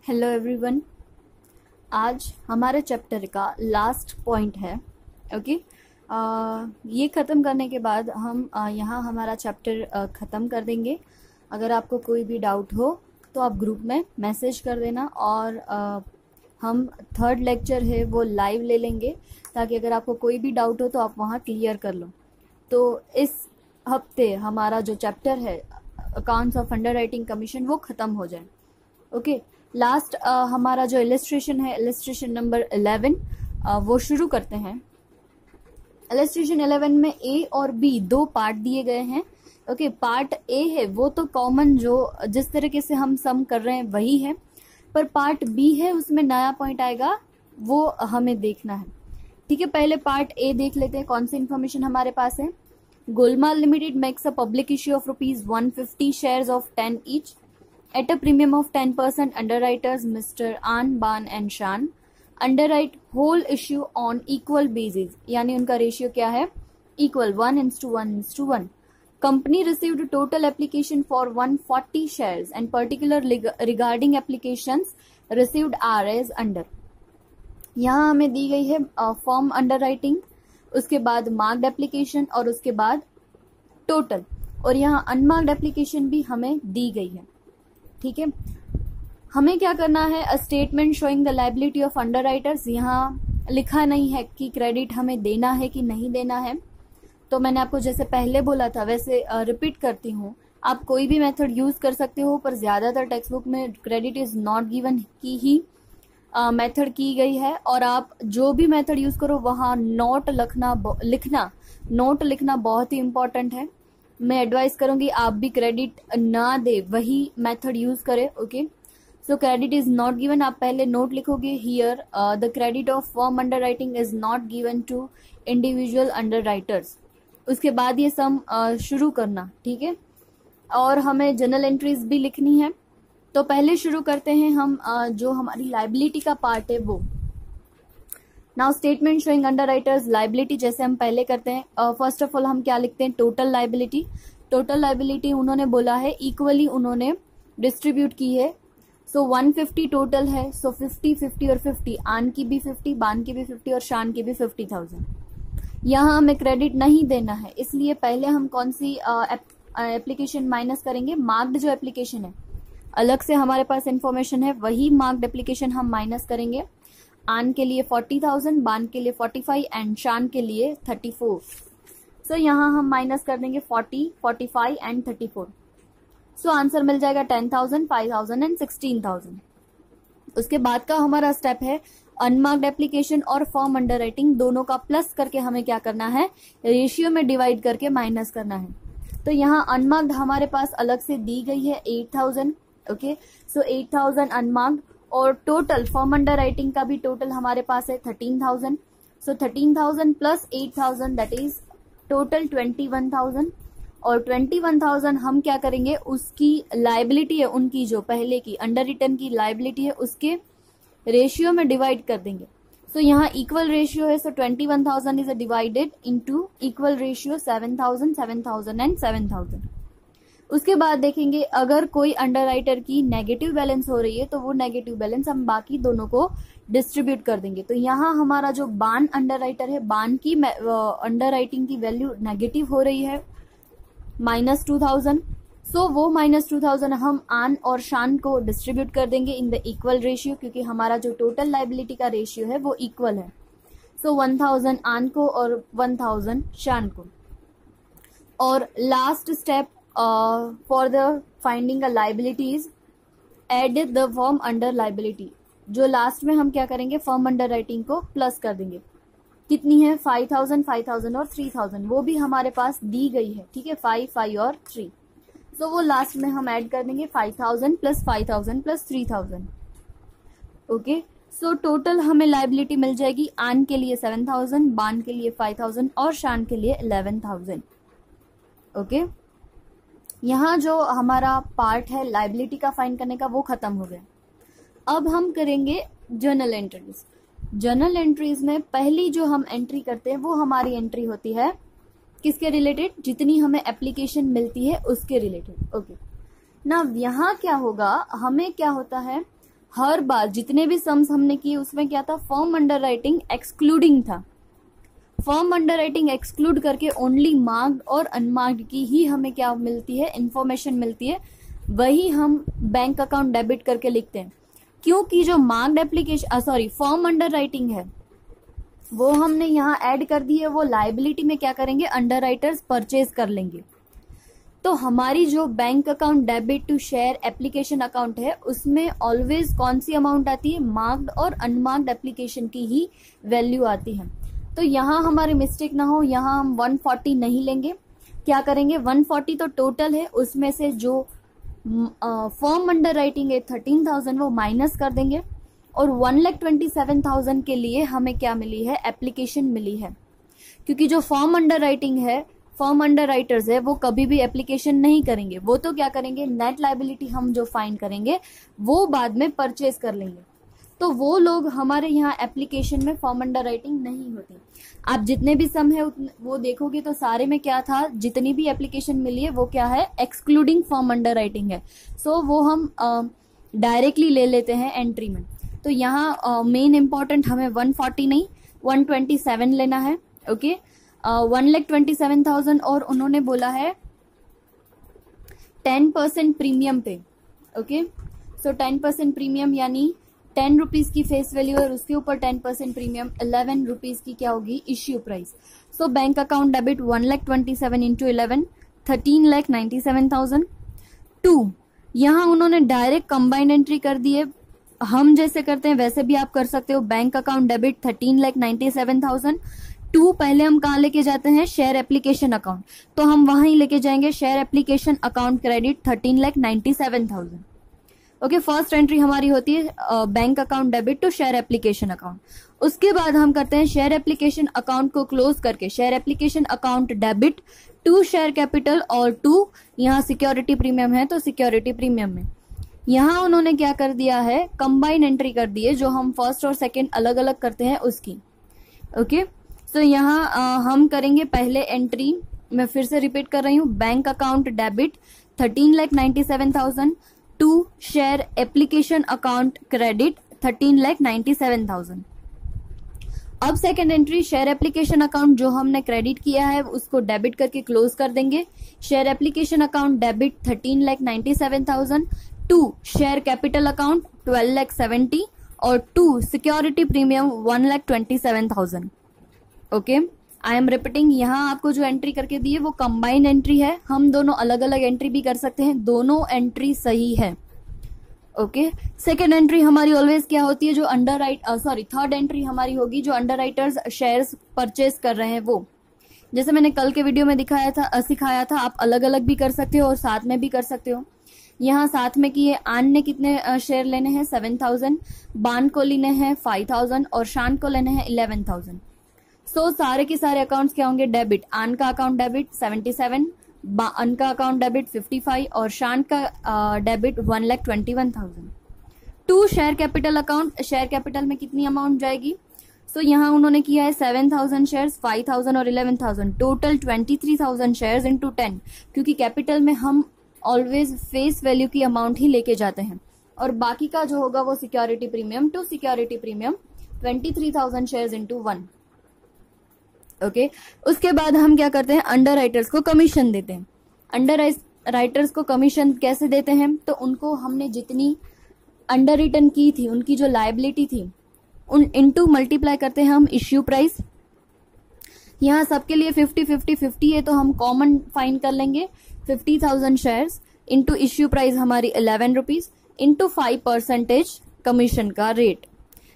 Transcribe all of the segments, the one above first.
Hello everyone. आज हमारे chapter का लास्ट पॉइंट है। ओके ये ख़त्म करने के बाद हम यहाँ हमारा चैप्टर ख़त्म कर देंगे। अगर आपको कोई भी डाउट हो तो आप ग्रुप में मैसेज कर देना और हम थर्ड लेक्चर है वो लाइव ले लेंगे, ताकि अगर आपको कोई भी डाउट हो तो आप वहाँ क्लियर कर लो। तो इस हफ्ते हमारा जो चैप्टर है accounts of under writing commission वो ख़त्म हो जाए। ओके लास्ट हमारा जो इलस्ट्रेशन है, इलस्ट्रेशन नंबर 11 वो शुरू करते हैं। इलस्ट्रेशन 11 में ए और बी दो पार्ट दिए गए हैं। ओके पार्ट ए है वो तो कॉमन जो जिस तरीके से हम सम कर रहे हैं वही है, पर पार्ट बी है उसमें नया पॉइंट आएगा, वो हमें देखना है। ठीक है, पहले पार्ट ए देख लेते हैं। कौन सी इन्फॉर्मेशन हमारे पास है। Golmaal limited makes a public issue of ₹150 shares of 10 each at a premium of 10%. Underwriters Mr. An, Ban and Shan underwrite whole issue on equal basis, यानी उनका रेशियो क्या है, equal 1:1:1. Company received total application for 140 shares and particular regarding applications received are as under. यहाँ हमें दी गई है form underwriting, उसके बाद मार्क्ड एप्लीकेशन और उसके बाद टोटल, और यहाँ अनमार्क्ड एप्लीकेशन भी हमें दी गई है। ठीक है, हमें क्या करना है, a statement showing the liability of underwriters. यहाँ लिखा नहीं है कि क्रेडिट हमें देना है कि नहीं देना है, तो मैंने आपको जैसे पहले बोला था वैसे रिपीट करती हूँ। आप कोई भी मेथड यूज कर सकते हो, पर ज्यादातर टेक्स्ट बुक में क्रेडिट इज नॉट गिवन की ही मेथड की गई है, और आप जो भी मेथड यूज करो वहाँ नोट लिखना बहुत ही इंपॉर्टेंट है। मैं एडवाइस करूंगी आप भी क्रेडिट ना दे वही मेथड यूज करें। Okay so credit is not given, आप पहले नोट लिखोगे here the credit of firm underwriting is not given to individual underwriters. उसके बाद ये सम शुरू करना। ठीक है, और हमें जर्नल एंट्रीज भी लिखनी है। तो पहले शुरू करते हैं हम जो हमारी लाइबिलिटी का पार्ट है वो। Now statement showing underwriters liability जैसे हम पहले करते हैं। फर्स्ट ऑफ ऑल हम क्या लिखते हैं, टोटल लाइबिलिटी। टोटल लाइबिलिटी उन्होंने बोला है इक्वली उन्होंने डिस्ट्रीब्यूट की है। सो 150 टोटल है, सो 50 50 और 50, आन की भी 50, बान की भी 50 और शान की भी 50,000। यहाँ हमें क्रेडिट नहीं देना है, इसलिए पहले हम कौन सी एप्लीकेशन माइनस करेंगे, मार्क्ड जो एप्लीकेशन है, अलग से हमारे पास इंफॉर्मेशन है, वही मार्क्ड एप्लीकेशन हम माइनस करेंगे। आन के लिए 40,000, बान के लिए 45 एंड शान के लिए 34। सो यहाँ हम माइनस कर देंगे 40, 45 एंड 34। सो आंसर मिल जाएगा 10,000, 5,000 एंड 16,000। उसके बाद का हमारा स्टेप है अनमार्क्ड एप्लीकेशन और फॉर्म अंडर राइटिंग दोनों का प्लस करके हमें क्या करना है, रेशियो में डिवाइड करके माइनस करना है। तो यहाँ अनमार्क्ड हमारे पास अलग से दी गई है 8,000। ओके सो 8,000 अनमार्क्ड, और टोटल फॉर्म अंडर राइटिंग का भी टोटल हमारे पास है 13,000। सो 13,000 प्लस 8,000 दैट इज टोटल 21,000। और 21,000 हम क्या करेंगे, उसकी लाइबिलिटी है उनकी जो पहले की अंडर रिटर्न की लाइबिलिटी है उसके रेशियो में डिवाइड कर देंगे। सो यहाँ इक्वल रेशियो है, सो 21,000 is divided into equal ratio 7,000, 7,000 and 7,000। उसके बाद देखेंगे अगर कोई अंडरराइटर की नेगेटिव बैलेंस हो रही है तो वो नेगेटिव बैलेंस हम बाकी दोनों को डिस्ट्रीब्यूट कर देंगे। तो यहाँ हमारा जो बान अंडरराइटर है, बान की अंडरराइटिंग की वैल्यू नेगेटिव हो रही है -2,000। सो वो -2,000 हम आन और शान को डिस्ट्रीब्यूट कर देंगे इन द इक्वल रेशियो, क्योंकि हमारा जो टोटल लाइबिलिटी का रेशियो है वो इक्वल है। सो 1,000 आन को और 1,000 शान को। और last step for the finding a liabilities add the firm under liability. जो लास्ट में हम क्या करेंगे, फर्म अंडर राइटिंग को प्लस कर देंगे। कितनी है, 5,000, 5,000 और 3,000, वो भी हमारे पास दी गई है। ठीक है, 5, 5 और 3। सो वो लास्ट में हम ऐड कर देंगे 5,000 plus 5,000 plus 3,000। Okay so total हमें लाइबिलिटी मिल जाएगी आन के लिए 7,000, बान के लिए 5,000 और शान के लिए 11,000। ओके यहाँ जो हमारा पार्ट है लाइबिलिटी का फाइंड करने का वो खत्म हो गया। अब हम करेंगे जर्नल एंट्रीज। जर्नल एंट्रीज में पहली जो हम एंट्री करते हैं वो हमारी एंट्री होती है किसके रिलेटेड, जितनी हमें एप्लीकेशन मिलती है उसके रिलेटेड। ओके ना यहाँ क्या होगा, हमें क्या होता है, हर बार जितने भी सम्स हमने किए उसमें क्या था, फर्म अंडर राइटिंग एक्सक्लूडिंग था। फर्म अंडर राइटिंग एक्सक्लूड करके ओनली मार्क्ड और अनमार्क्ड की ही हमें क्या मिलती है, इंफॉर्मेशन मिलती है, वही हम बैंक अकाउंट डेबिट करके लिखते हैं। क्योंकि जो marked application firm under writing है वो हमने यहाँ ऐड कर दी है, वो लाइबिलिटी में क्या करेंगे, अंडर राइटर्स परचेज कर लेंगे। तो हमारी जो bank account debit to share application account है उसमें ऑलवेज कौन सी अमाउंट आती है, मार्क्ड और अनमार्क्ड एप्लीकेशन की ही वैल्यू आती है। तो यहाँ हमारी मिस्टेक ना हो, यहाँ हम 140 नहीं लेंगे, क्या करेंगे 140 तो टोटल है, उसमें से जो फॉर्म अंडर राइटिंग है 13,000 वो माइनस कर देंगे, और 1,27,000 के लिए हमें क्या मिली है, एप्लीकेशन मिली है। क्योंकि जो फॉर्म अंडर राइटिंग है, फॉर्म अंडर राइटर्स है, वो कभी भी एप्लीकेशन नहीं करेंगे, वो तो क्या करेंगे, नेट लाइबिलिटी हम जो फाइन करेंगे वो बाद में परचेज कर लेंगे। तो वो लोग हमारे यहाँ एप्लीकेशन में फॉर्म अंडर राइटिंग नहीं होती। आप जितने भी सम है वो देखोगे तो सारे में क्या था, जितनी भी एप्लीकेशन मिली है वो क्या है, एक्सक्लूडिंग फॉर्म अंडर राइटिंग है। सो वो हम डायरेक्टली ले लेते हैं एंट्री में। तो यहाँ मेन इंपॉर्टेंट हमें 140 नहीं 127 लेना है। ओके 1,27,000 और उन्होंने बोला है 10% प्रीमियम पे। ओके सो 10% प्रीमियम यानी 10 रुपीज की फेस वैल्यू और उसके ऊपर 10% प्रीमियम 11 रुपीज की क्या होगी, इश्यू प्राइस। सो बैंक अकाउंट डेबिट 1,27,000 इंटू 11 13,97,000 2। यहाँ उन्होंने डायरेक्ट कंबाइंड एंट्री कर दी है, हम जैसे करते हैं वैसे भी आप कर सकते हो। बैंक अकाउंट डेबिट 13,97,000 2 पहले हम कहाँ लेके जाते हैं, शेयर एप्लीकेशन अकाउंट, तो हम वहां ही लेके जाएंगे share application account credit 13,97,000। Okay first entry हमारी होती है bank account debit to share application account. उसके बाद हम करते हैं शेयर एप्लीकेशन अकाउंट को क्लोज करके share application account debit to share capital और टू, यहाँ सिक्योरिटी प्रीमियम है तो सिक्योरिटी प्रीमियम में यहाँ उन्होंने क्या कर दिया है, कंबाइन एंट्री कर दी है, जो हम फर्स्ट और सेकेंड अलग अलग करते हैं उसकी। ओके सो यहाँ हम करेंगे पहले एंट्री, मैं फिर से रिपीट कर रही हूँ, bank account debit 13,97,000 to share application account credit 13,97,000। अब second entry share application account जो हमने क्रेडिट किया है उसको डेबिट करके क्लोज कर देंगे। Share application account debit 13,97,000 to share capital account 12,70,000 और to security premium 1,27,000। Okay I am repeating, यहाँ आपको जो एंट्री करके दी है वो कंबाइंड एंट्री है, हम दोनों अलग अलग एंट्री भी कर सकते हैं, दोनों एंट्री सही है। ओके सेकेंड एंट्री हमारी ऑलवेज क्या होती है, जो अंडर थर्ड एंट्री हमारी होगी जो अंडर राइटर्स शेयर्स परचेज कर रहे हैं वो, जैसे मैंने कल के वीडियो में सिखाया था आप अलग अलग भी कर सकते हो और साथ में भी कर सकते हो। यहाँ साथ में किए, आन ने कितने शेयर लेने हैं 7,000, बान को लेने हैं 5,000 और शान को लेने हैं 11,000। सो सारे के सारे अकाउंट्स क्या होंगे, डेबिट, आन का अकाउंट डेबिट 77, अन का अकाउंट डेबिट 55 और शान का debit 1,21,000। To share capital account, share capital में कितनी अमाउंट जाएगी, सो यहाँ उन्होंने किया है 7,000 शेयर्स 5,000 और 11,000, टोटल 23,000 शेयर्स इंटू 10, क्योंकि कैपिटल में हम ऑलवेज फेस वैल्यू की अमाउंट ही लेके जाते हैं, और बाकी का जो होगा वो security premium to security premium 23,000 shares into 1। Okay उसके बाद हम क्या करते हैं, अंडर राइटर्स को कमीशन देते हैं। अंडर राइटर्स को कमीशन कैसे देते हैं, तो उनको हमने जितनी अंडर रिटर्न की थी उनकी जो लायबिलिटी थी उन इनटू मल्टीप्लाई करते हैं हम इश्यू प्राइस। यहाँ सबके लिए 50-50-50 है तो हम कॉमन फाइन कर लेंगे 50,000 शेयर्स इंटू इश्यू प्राइस हमारी 11 रुपीज इंटू 5% कमीशन का रेट।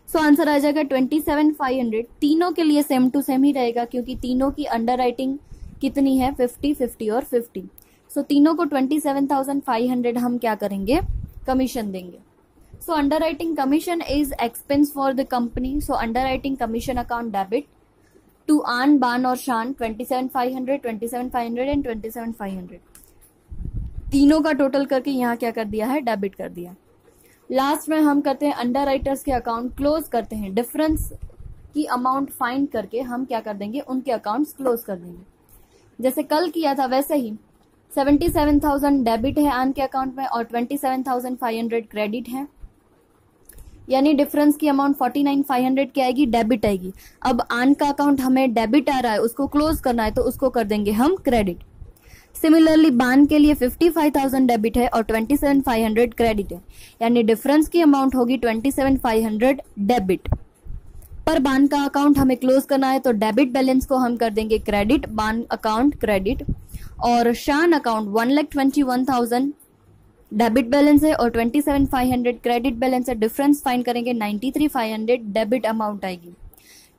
सो आंसर आ जाएगा 27,500। तीनों के लिए सेम टू सेम ही रहेगा क्योंकि तीनों की अंडर राइटिंग कितनी है 50-50 और 50। सो तीनों को 27,500 हम क्या करेंगे, कमीशन देंगे। So underwriting commission is expense for the company. So underwriting commission account debit to Aan, Baan और शान 27,500, 27,500 एंड 27,500, तीनों का टोटल करके यहाँ क्या कर दिया है, डेबिट कर दिया। लास्ट में हम करते हैं अंडर राइटर्स के अकाउंट क्लोज करते हैं, डिफरेंस की अमाउंट फाइंड करके हम क्या कर देंगे, उनके अकाउंट्स क्लोज कर देंगे। जैसे कल किया था वैसे ही 77,000 डेबिट है आन के अकाउंट में और 27,500 क्रेडिट है। यानी डिफरेंस की अमाउंट 49,500 की आएगी, डेबिट आएगी। अब आन का अकाउंट हमें डेबिट आ रहा है, उसको क्लोज करना है, तो उसको कर देंगे हम क्रेडिट। सिमिलरली बान के लिए 55,000 डेबिट है और 27,500 क्रेडिट है, यानी डिफरेंस की अमाउंट होगी 27,500 डेबिट। पर बान का अकाउंट हमें क्लोज करना है, तो डेबिट बैलेंस को हम कर देंगे क्रेडिट, बान अकाउंट क्रेडिट। और शान अकाउंट 1,21,000 डेबिट बैलेंस है और 27,500 क्रेडिट बैलेंस है। डिफरेंस फाइंड करेंगे, 93,500 डेबिट अमाउंट आएगी।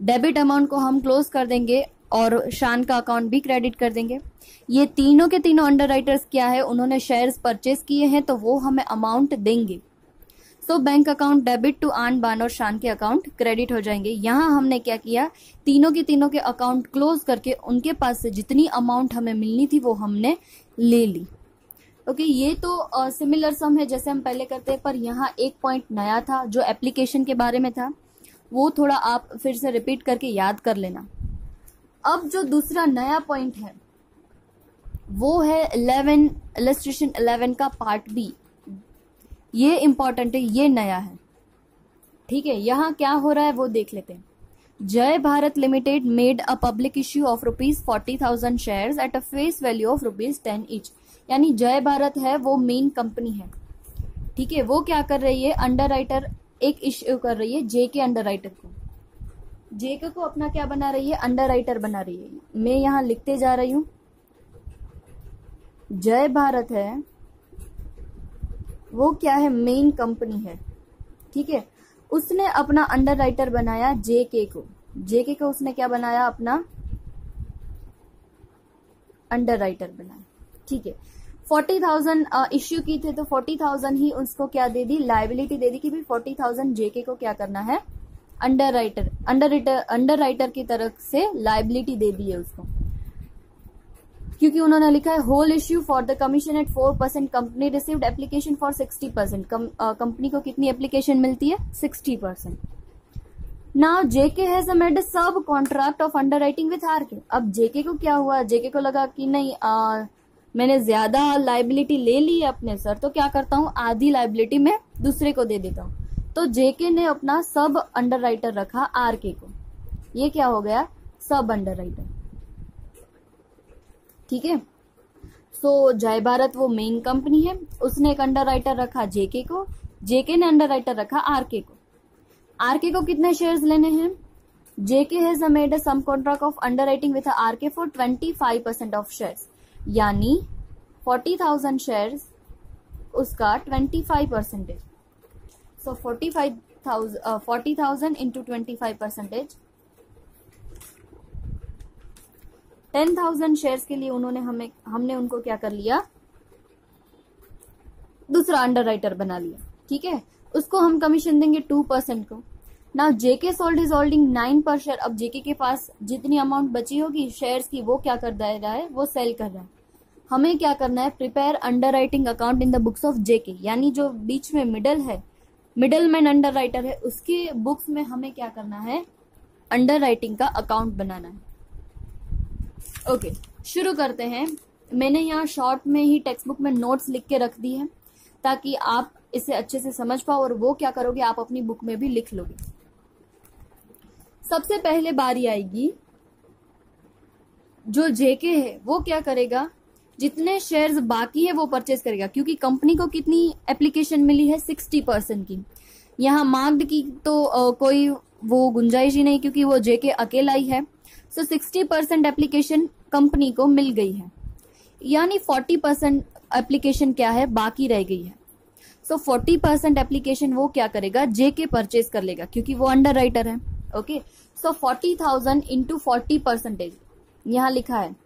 डेबिट अमाउंट को हम क्लोज कर देंगे और शान का अकाउंट भी क्रेडिट कर देंगे। ये तीनों के तीनों अंडरराइटर्स क्या है, उन्होंने शेयर्स परचेज किए हैं, तो वो हमें अमाउंट देंगे। So bank account debit to Aan, Baan और शान के अकाउंट क्रेडिट हो जाएंगे। यहाँ हमने क्या किया, तीनों के अकाउंट क्लोज करके उनके पास से जितनी अमाउंट हमें मिलनी थी वो हमने ले ली। ओके, ये तो सिमिलर सम है जैसे हम पहले करते हैं, पर यहाँ एक पॉइंट नया था जो एप्लीकेशन के बारे में था, वो थोड़ा आप फिर से रिपीट करके याद कर लेना। अब जो दूसरा नया पॉइंट है वो है 11 इलस्ट्रेशन 11 का पार्ट बी। ये इंपॉर्टेंट है, ये नया है, ठीक है। यहाँ क्या हो रहा है वो देख लेते हैं। जय Bharat limited made a public issue of ₹40,000 shares at a face value of ₹10 each. यानी जय भारत है वो मेन कंपनी है, ठीक है। वो क्या कर रही है, अंडरराइटर एक इश्यू कर रही है जे के अंडरराइटर को। जे के को अपना क्या बना रही है, अंडरराइटर बना रही है। मैं यहाँ लिखते जा रही हूं, जय भारत है वो क्या है, मेन कंपनी है, ठीक है। उसने अपना अंडरराइटर बनाया जेके को। जेके को उसने क्या बनाया, अपना अंडरराइटर बनाया, ठीक है। 40,000 इश्यू की थे, तो 40,000 ही उसको क्या दे दी, लायबिलिटी दे दी कि भाई 40,000 जेके को क्या करना है, अंडरराइटर की तरफ से लायबिलिटी दे दी है उसको, क्योंकि उन्होंने लिखा है whole issue for the commission at 4%, company received application for 60%। Company को कितनी एप्लीकेशन मिलती है, 60%। Now JK has made a sub contract of underwriting with RK. अब जेके को क्या हुआ, जेके को लगा कि नहीं मैंने ज्यादा लायबिलिटी ले ली है अपने सर, तो क्या करता हूँ, आधी लायबिलिटी मैं दूसरे को दे देता हूँ। तो जेके ने अपना सब अंडरराइटर रखा आरके को, ये क्या हो गया, सब अंडरराइटर, ठीक है। सो जय भारत वो मेन कंपनी है, उसने एक अंडरराइटर रखा जेके को, जेके ने अंडरराइटर रखा आरके को। आरके को कितने शेयर्स लेने हैं, JK has made a some contract of underwriting with RK for 25% of shares, यानी 40,000 शेयर्स उसका 25% है। सो 40,000 इंटू 25%, 10,000 शेयर्स के लिए हमने उनको क्या कर लिया, दूसरा अंडरराइटर बना लिया, ठीक है। उसको हम कमीशन देंगे 2% को। नाउ जेके सोल्ड हिज होल्डिंग 9 पर शेयर। अब जेके के पास जितनी अमाउंट बची होगी शेयर्स की, वो क्या कर रहा है, वो सेल कर रहा है। हमें क्या करना है, prepare underwriting account in the books of JK, यानी जो बीच में मिडलमैन अंडरराइटर है, उसके बुक्स में हमें क्या करना है, अंडरराइटिंग का अकाउंट बनाना है। ओके, शुरू करते हैं। मैंने यहाँ शॉर्ट में ही टेक्स्ट बुक में नोट्स लिख के रख दी है ताकि आप इसे अच्छे से समझ पाओ, और वो क्या करोगे, आप अपनी बुक में भी लिख लोगे। सबसे पहले बारी आएगी, जो जेके है वो क्या करेगा, जितने शेयर्स बाकी है वो परचेज करेगा, क्योंकि कंपनी को कितनी एप्लीकेशन मिली है, 60% की। यहाँ मार्क्ड की तो कोई वो गुंजाइश ही नहीं, क्योंकि वो जेके अकेला ही है। सो 60% एप्लीकेशन कंपनी को मिल गई है, यानी 40% एप्लीकेशन क्या है, बाकी रह गई है। सो 40% एप्लीकेशन वो क्या करेगा, जेके परचेज कर लेगा, क्योंकि वो अंडरराइटर है। ओके, सो 40,000 इंटू 40%, यहाँ लिखा है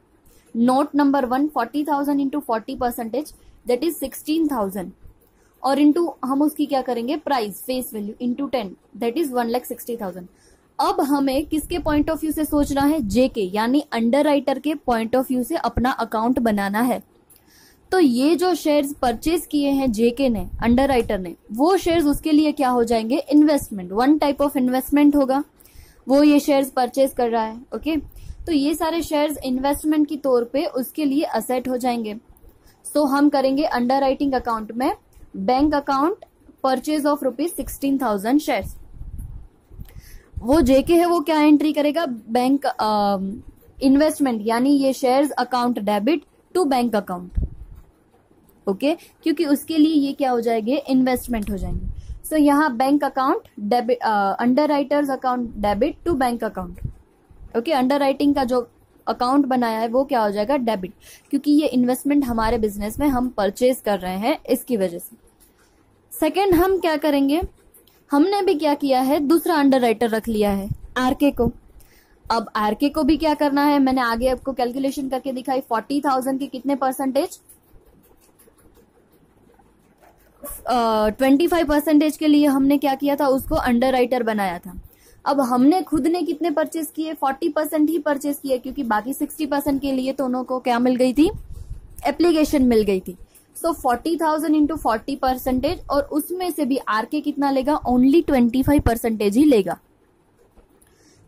note number 1, 40,000 into 40%, that is 16,000, और इंटू हम उसकी क्या करेंगे, price face value into 10, that is 1,60,000। अब हमें किसके पॉइंट ऑफ व्यू से सोचना है, जेके, यानी अंडरराइटर के पॉइंट ऑफ व्यू से अपना अकाउंट बनाना है। तो ये जो शेयर्स परचेज किए हैं जेके ने, अंडरराइटर ने, वो शेयर्स उसके लिए क्या हो जाएंगे, investment, one type of investment होगा, वो ये शेयर्स परचेज कर रहा है। ओके, तो ये सारे शेयर्स इन्वेस्टमेंट की तौर पे उसके लिए असेट हो जाएंगे। सो हम करेंगे अंडरराइटिंग अकाउंट में bank account purchase of ₹16,000 shares. वो जेके है वो क्या एंट्री करेगा, बैंक इन्वेस्टमेंट, यानी ये shares account debit to bank account, okay, क्योंकि उसके लिए ये क्या हो जाएंगे, इन्वेस्टमेंट हो जाएंगे। सो यहाँ bank account debit, underwriters account debit to bank account, okay. Underwriting का जो अकाउंट बनाया है वो क्या हो जाएगा, डेबिट, क्योंकि ये इन्वेस्टमेंट हमारे बिजनेस में हम परचेज कर रहे हैं इसकी वजह से। सेकेंड हम क्या करेंगे, हमने भी क्या किया है, दूसरा अंडर राइटर रख लिया है आरके को। अब आरके को भी क्या करना है, मैंने आगे आपको कैलकुलेशन करके दिखाई। 40,000 के कितने परसेंटेज, 25% के लिए हमने क्या किया था, उसको अंडर राइटर बनाया था। अब हमने खुद ने कितने परचेज किए, 40% ही परचेज किए, क्योंकि बाकी 60% के लिए तो उनको क्या मिल गई थी, एप्लीकेशन मिल गई थी। सो 40,000 इंटू 40%, और उसमें से भी आरके कितना लेगा, ओनली 25% ही लेगा।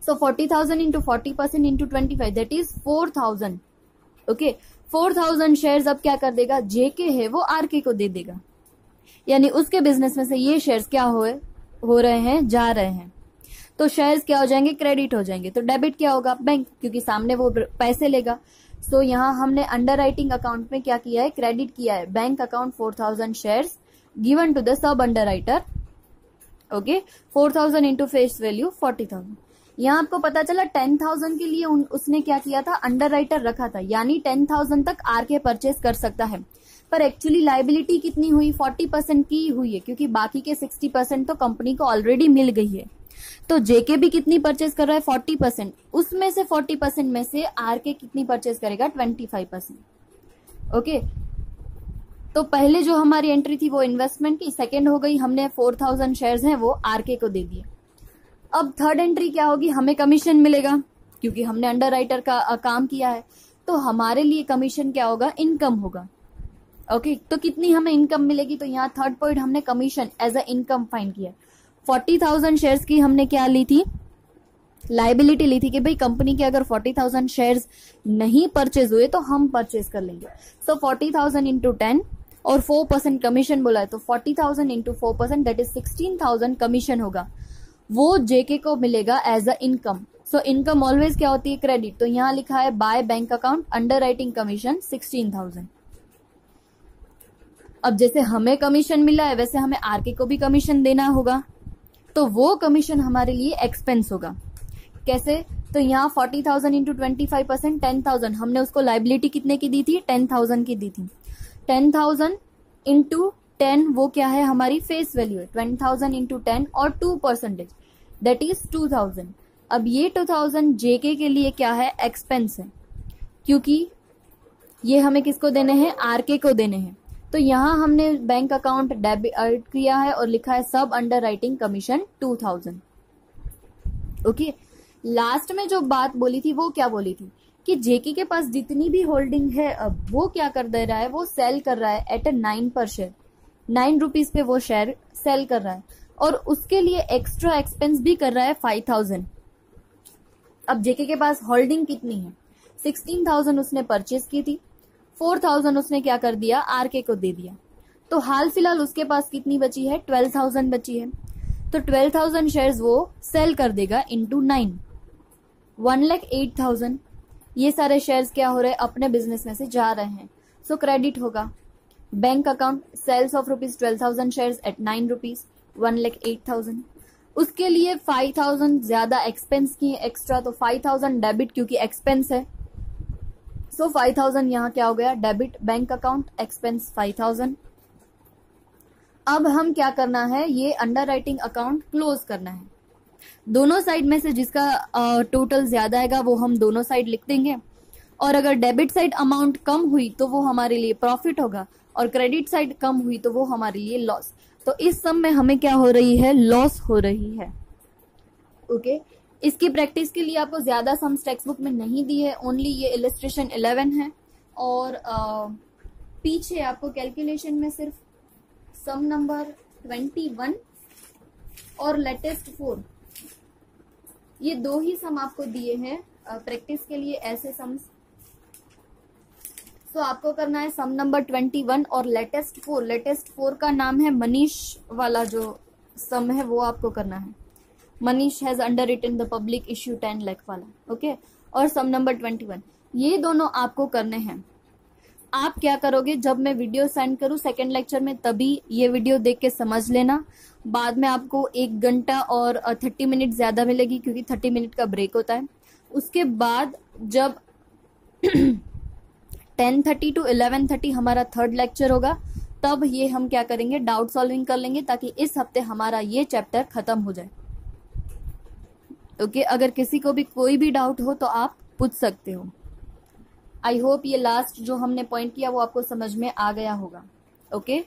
सो 40,000 into 40% into 25, that is 4,000, okay. 4,000 shares अब क्या कर देगा, जेके है वो आरके को दे देगा, यानी उसके बिजनेस में से ये शेयर्स क्या हो रहे हैं, जा रहे हैं। तो शेयर्स क्या हो जाएंगे, क्रेडिट हो जाएंगे। तो डेबिट क्या होगा, बैंक, क्योंकि सामने वो पैसे लेगा। सो यहाँ हमने अंडर राइटिंग अकाउंट में क्या किया है, क्रेडिट किया है bank account 4,000 shares given to the sub underwriter, okay. 4,000 into face value 40,000। यहाँ आपको पता चला 10,000 के लिए उसने क्या किया था, अंडर राइटर रखा था, यानी 10,000 तक आरके परचेज कर सकता है। पर एक्चुअली लाइबिलिटी कितनी हुई, 40% की हुई है, क्योंकि बाकी के 60% तो कंपनी को ऑलरेडी मिल गई है। तो जेके भी कितनी परचेज कर रहा है, 40%, उसमें से 40% में से आरके कितनी परचेज करेगा, 25%, ओके। तो पहले जो हमारी एंट्री थी वो इन्वेस्टमेंट की, सेकेंड हो गई, हमने 4,000 शेयर्स हैं वो आरके को दे दिए। अब थर्ड एंट्री क्या होगी, हमें कमीशन मिलेगा, क्योंकि हमने अंडर राइटर का काम किया है। तो हमारे लिए कमीशन क्या होगा, इनकम होगा, ओके। तो कितनी हमें इनकम मिलेगी, तो यहाँ थर्ड पॉइंट हमने commission as a income find किया। 40,000 शेयर्स की हमने क्या ली थी, लाइबिलिटी ली थी, कि भाई कंपनी के अगर 40,000 शेयर्स नहीं परचेज हुए तो हम परचेज कर लेंगे। सो 40,000 इंटू 10 और 4% कमीशन बोला है, तो 40,000 इंटू 4% दैट इज 16,000 कमीशन होगा, वो जेके को मिलेगा as a income. So income always क्या होती है, क्रेडिट। तो यहाँ लिखा है by bank account underwriting commission 16,000। अब जैसे हमें कमीशन मिला है वैसे हमें आरके को भी कमीशन देना होगा, तो वो कमीशन हमारे लिए एक्सपेंस होगा। कैसे, तो यहाँ 40,000 इंटू 25%, 10,000, हमने उसको लाइबिलिटी कितने की दी थी, 10,000 की दी थी। 10,000 इंटू 10 वो क्या है, हमारी फेस वैल्यू है। 20,000 इंटू 10 और 2% दैट इज 2,000। अब ये 2,000 जेके के लिए क्या है, एक्सपेंस है, क्योंकि ये हमें किसको देने हैं, आरके को देने हैं। तो यहाँ हमने बैंक अकाउंट डेबिट किया है और लिखा है सब under writing commission 2,000, okay. Last में जो बात बोली थी वो क्या बोली थी, कि जेके के पास जितनी भी होल्डिंग है अब वो क्या कर दे रहा है, वो सेल कर रहा है एट अ 9 पर शेयर, 9 रुपीज पे वो शेयर सेल कर रहा है, और उसके लिए एक्स्ट्रा एक्सपेंस भी कर रहा है 5,000। अब जेके के पास होल्डिंग कितनी है, 16,000 उसने परचेज की थी, 4,000 उसने क्या कर दिया, आरके को दे दिया। तो हाल फिलहाल उसके पास कितनी बची है, 12,000 बची है। तो 12,000 शेयर्स वो सेल कर देगा इंटू 9, 1,08,000। ये सारे शेयर्स क्या हो रहे हैं, अपने बिजनेस में से जा रहे हैं। सो क्रेडिट होगा bank account sales of ₹12,000 shares at 9 rupees, 1,08,000। उसके लिए 5,000 ज्यादा एक्सपेंस की एक्स्ट्रा, तो 5,000 डेबिट, क्योंकि एक्सपेंस है। सो 5,000 यहाँ क्या हो गया, डेबिट बैंक अकाउंट, एक्सपेंस 5,000। अब हम क्या करना है, ये अंडर राइटिंग अकाउंट क्लोज करना है। दोनों साइड में से जिसका टोटल ज्यादा आएगा वो हम दोनों साइड लिख देंगे, और अगर डेबिट साइड अमाउंट कम हुई तो वो हमारे लिए प्रॉफिट होगा, और क्रेडिट साइड कम हुई तो वो हमारे लिए लॉस। तो इस सम में हमें क्या हो रही है, लॉस हो रही है, ओके। इसकी प्रैक्टिस के लिए आपको ज्यादा सम्स टेक्स्ट बुक में नहीं दी है, ओनली ये इलस्ट्रेशन 11 है, और पीछे आपको कैलकुलेशन में सिर्फ सम नंबर 21 और लेटेस्ट 4, ये 2 ही सम आपको दिए हैं प्रैक्टिस के लिए। ऐसे सम्स सो आपको करना है सम नंबर 21 और लेटेस्ट 4 का नाम है मनीष वाला, जो सम है वो आपको करना है। Manish has underwritten the public issue 10 lakh वाला, ओके। और सम नंबर 21, ये दोनों आपको करने हैं। आप क्या करोगे, जब मैं वीडियो सेंड करूं सेकेंड लेक्चर में, तभी ये वीडियो देख के समझ लेना। बाद में आपको 1 घंटा और 30 मिनट ज्यादा मिलेगी, क्योंकि 30 मिनट का ब्रेक होता है। उसके बाद जब 10:30 to 11:30 हमारा थर्ड लेक्चर होगा, तब ये हम क्या करेंगे, डाउट सॉल्विंग कर लेंगे, ताकि इस हफ्ते हमारा ये चैप्टर खत्म हो जाए। ओके, अगर किसी को भी कोई भी डाउट हो तो आप पूछ सकते हो। आई होप ये लास्ट जो हमने पॉइंट किया वो आपको समझ में आ गया होगा। Okay,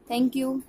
thank you.